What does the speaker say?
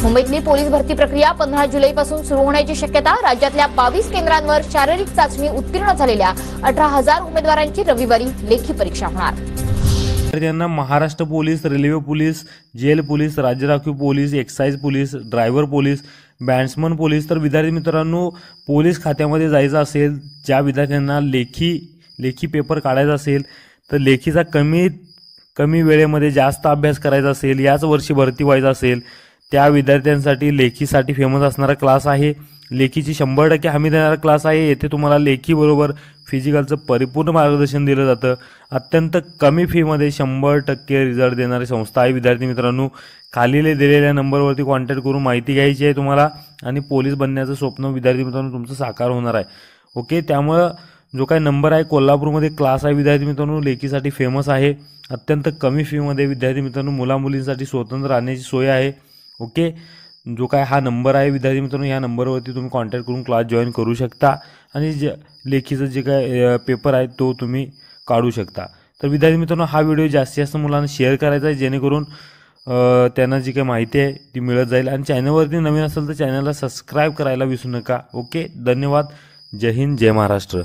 मुंबईतली पोलीस भरती प्रक्रिया 15 जुलैपासून सुरू होण्याची शक्यता। राज्यातल्या 22 केंद्रांवर शारीरिक चाचणी उत्तीर्ण झालेल्या 18,000 उमेदवारांची रविवारी लेखी परीक्षा होणार। विद्यार्थ्यांना Maharashtra police, railway police, jail police, राज्य राखीव police, excise police, driver police, batsman police तर विद्यार्थी मित्रांनो पोलीस खात्यामध्ये जायचं असेल, ज्या विद्यार्थ्यांना लेखी पेपर काढायचा असेल तर लेखीचा कमी वेळेमध्ये जास्त अभ्यास करायचा असेल, याच वर्षी भरती व्हायचं असेल त्या विद्यार्थ्यांसाठी लेखीसाठी फेमस असणारा क्लास आहे। लेखीची 100% हमी देणारा क्लास आहे। येथे तुम्हाला लेखी बरोबर फिजिकलचं परिपूर्ण मार्गदर्शन दिलं जातं। अत्यंत कमी फीमध्ये 100% रिझल्ट देणारी संस्था आहे। विद्यार्थी मित्रांनो खाली दिलेल्या नंबरवरती कॉन्टॅक्ट करून माहिती घ्यायची आहे तुम्हाला आणि पोलीस बनण्याचं स्वप्न विद्यार्थी मित्रांनो तुमचं साकार होणार आहे। ओके, त्यामुळे जो काही नंबर आहे कोल्हापूरमध्ये क्लास आहे विद्यार्थी मित्रांनो लेखीसाठी फेमस आहे। अत्यंत कमी फीमध्ये विद्यार्थी मित्रांनो मुला मुलींसाठी स्वतंत्र राहण्याची सोय आहे। ओके, जो काय हा नंबर आहे विद्यार्थी मित्रांनो या नंबरवरती तुम्ही कॉन्टॅक्ट करून क्लास जॉईन करू शकता आणि लेखीचं जे काय पेपर आहे तो तुम्ही काढू शकता। तर विद्यार्थी मित्रांनो हा व्हिडिओ जास्तीत जास्त मुलांना शेअर करायचा आहे जेणेकरून त्यांना जी काही माहिती आहे ती मिळत जाईल आणि चॅनलवरती नवीन असेल तर चॅनलला सबस्क्राईब करायला विसरू नका। ओके, धन्यवाद। जय हिंद, जय महाराष्ट्र।